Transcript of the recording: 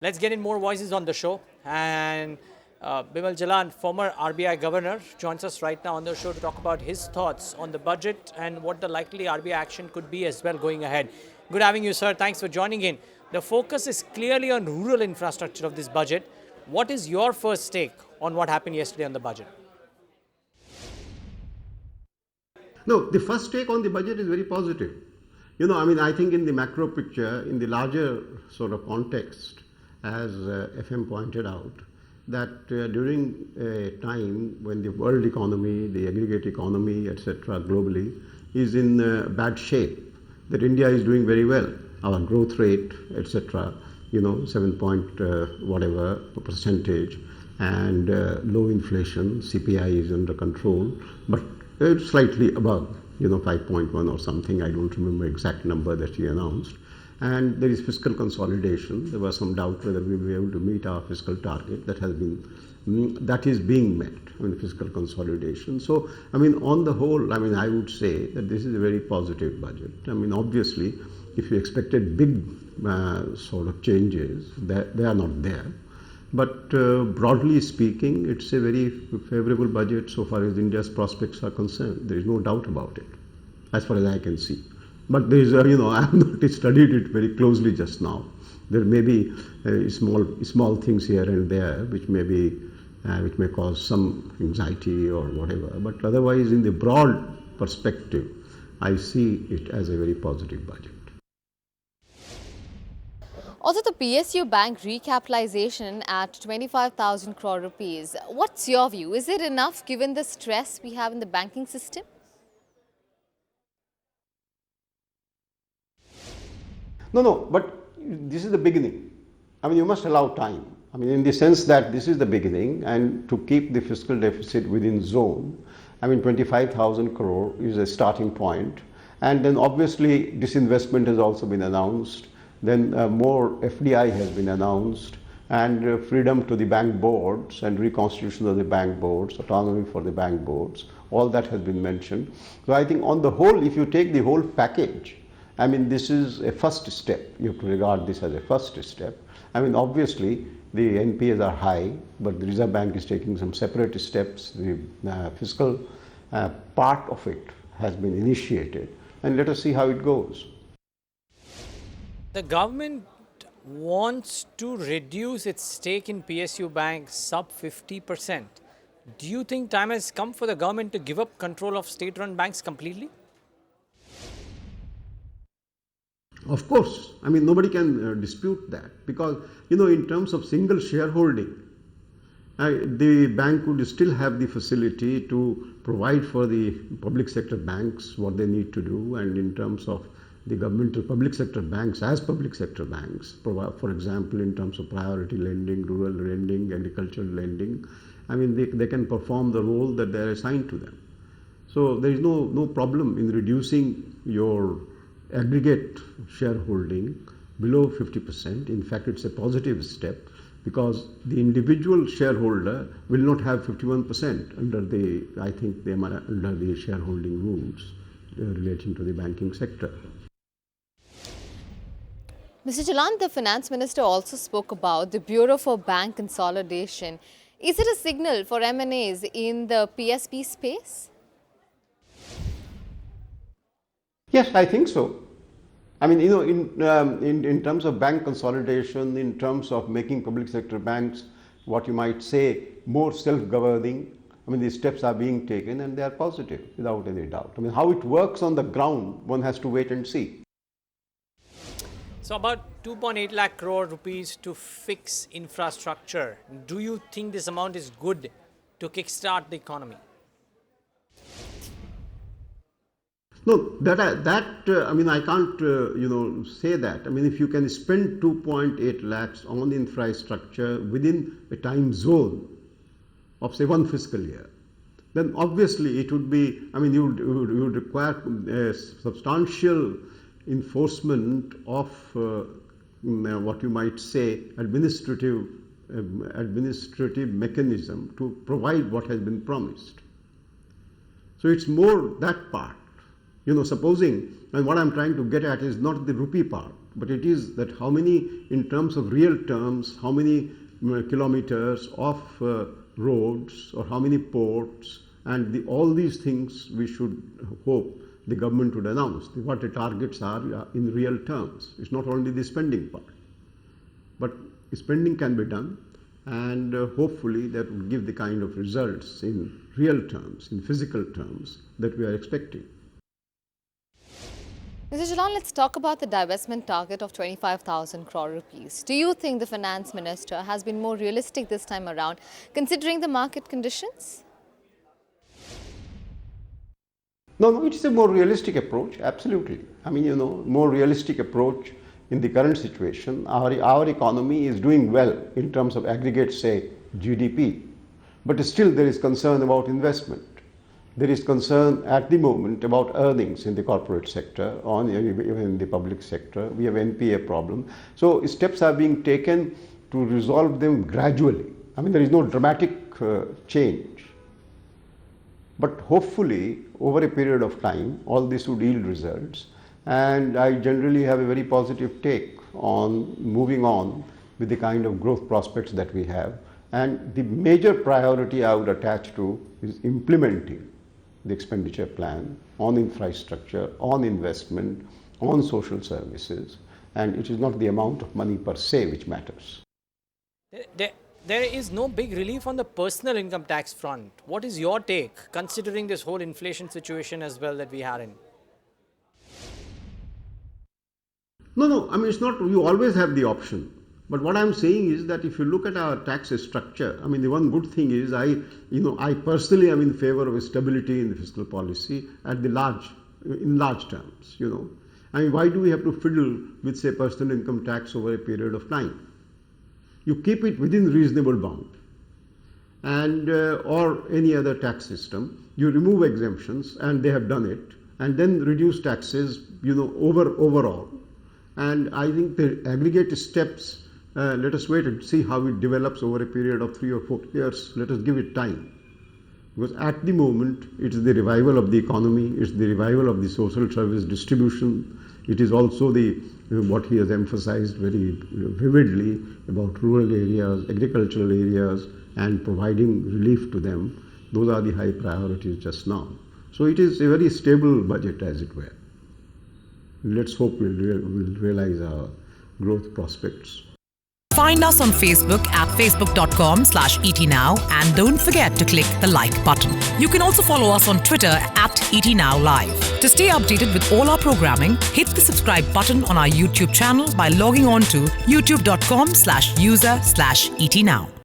Let's get in more voices on the show. And Bimal Jalan, former RBI Governor, joins us right now on the show to talk about his thoughts on the budget and what the likely RBI action could be as well going ahead. Good having you, sir. Thanks for joining in. The focus is clearly on rural infrastructure of this budget. What is your first take on what happened yesterday on the budget? No, the first take on the budget is very positive. I think in the macro picture, in the larger sort of context, as FM pointed out, that during a time when the world economy, the aggregate economy, etc., globally, is in bad shape, that India is doing very well. Our growth rate, etc., 7 point whatever percentage, and low inflation, CPI is under control, but it's slightly above, 5.1 or something. I don't remember exact number that he announced. And there is fiscal consolidation. There was some doubt whether we will be able to meet our fiscal target. That is being met. Fiscal consolidation. So, on the whole, I would say that this is a very positive budget. Obviously, if you expected big sort of changes, they are not there. But broadly speaking, it's a very favorable budget so far as India's prospects are concerned. There is no doubt about it, as far as I can see. But there is, I have not studied it very closely just now. There may be small things here and there which may cause some anxiety or whatever. But otherwise, in the broad perspective, I see it as a very positive budget. Also, the PSU bank recapitalization at 25,000 crore rupees. What's your view? Is it enough given the stress we have in the banking system? No, but this is the beginning. You must allow time. In the sense that this is the beginning, and to keep the fiscal deficit within zone, 25,000 crore is a starting point. And then obviously disinvestment has also been announced. Then more FDI has been announced, and freedom to the bank boards and reconstitution of the bank boards, autonomy for the bank boards, all that has been mentioned. So I think on the whole, if you take the whole package, this is a first step. You have to regard this as a first step. Obviously, the NPAs are high, but the Reserve Bank is taking some separate steps. The fiscal part of it has been initiated, and let us see how it goes. The government wants to reduce its stake in PSU Bank sub 50%. Do you think time has come for the government to give up control of state-run banks completely? Of course. Nobody can dispute that, because, in terms of single shareholding, the bank would still have the facility to provide for the public sector banks what they need to do, and in terms of the governmental public sector banks as public sector banks, for example, in terms of priority lending, rural lending, agricultural lending, they can perform the role that they are assigned to them. So there is no problem in reducing your aggregate shareholding below 50%. In fact, it's a positive step, because the individual shareholder will not have 51% under the shareholding rules relating to the banking sector. Mr. Jalan, the finance minister also spoke about the Bureau for Bank Consolidation. Is it a signal for M&As in the PSB space? Yes, I think so. In terms of bank consolidation, in terms of making public sector banks, what you might say, more self-governing, these steps are being taken, and they are positive, without any doubt. How it works on the ground, one has to wait and see. So about 2.8 lakh crore rupees to fix infrastructure. Do you think this amount is good to kickstart the economy? No, I can't, say that. If you can spend 2.8 lakhs on infrastructure within a time zone of, say, one fiscal year, then obviously it would be, you would require a substantial enforcement of what you might say administrative mechanism to provide what has been promised. So it's more that part. Supposing, and what I'm trying to get at is not the rupee part, but it is that how many, in terms of real terms, how many kilometers of roads or how many ports, and all these things we should hope the government would announce what the targets are in real terms. It's not only the spending part, but spending can be done, and hopefully that will give the kind of results in real terms, in physical terms that we are expecting. Mr. Jalan, let's talk about the divestment target of 25,000 crore rupees. Do you think the finance minister has been more realistic this time around, considering the market conditions? No, it's a more realistic approach, absolutely. I mean, more realistic approach in the current situation. Our economy is doing well in terms of aggregate, say, GDP, but still there is concern about investment. There is concern at the moment about earnings in the corporate sector, even in the public sector. We have NPA problem. So steps are being taken to resolve them gradually. I mean, there is no dramatic change. But hopefully, over a period of time, all this would yield results. And I generally have a very positive take on moving on with the kind of growth prospects that we have. And the major priority I would attach to is implementing the expenditure plan on infrastructure, on investment, on social services, and it is not the amount of money per se which matters. There is no big relief on the personal income tax front. What is your take, considering this whole inflation situation as well that we are in? No, I mean, it's not, you always have the option. But what I'm saying is that if you look at our tax structure, I mean, the one good thing is I personally am in favor of stability in the fiscal policy in large terms, I mean, why do we have to fiddle with, say, personal income tax over a period of time? You keep it within reasonable bound, and or any other tax system. You remove exemptions, and they have done it, and then reduce taxes, overall. And I think the aggregate steps. Let us wait and see how it develops over a period of 3 or 4 years. Let us give it time. Because at the moment, it is the revival of the economy, it's the revival of the social service distribution. It is also what he has emphasized very vividly about rural areas, agricultural areas, and providing relief to them. Those are the high priorities just now. So it is a very stable budget, as it were. Let's hope we'll realize our growth prospects. Find us on Facebook at facebook.com/ETNow and don't forget to click the like button. You can also follow us on Twitter at ETNowLive. To stay updated with all our programming, hit the subscribe button on our YouTube channel by logging on to youtube.com/user/ETNow.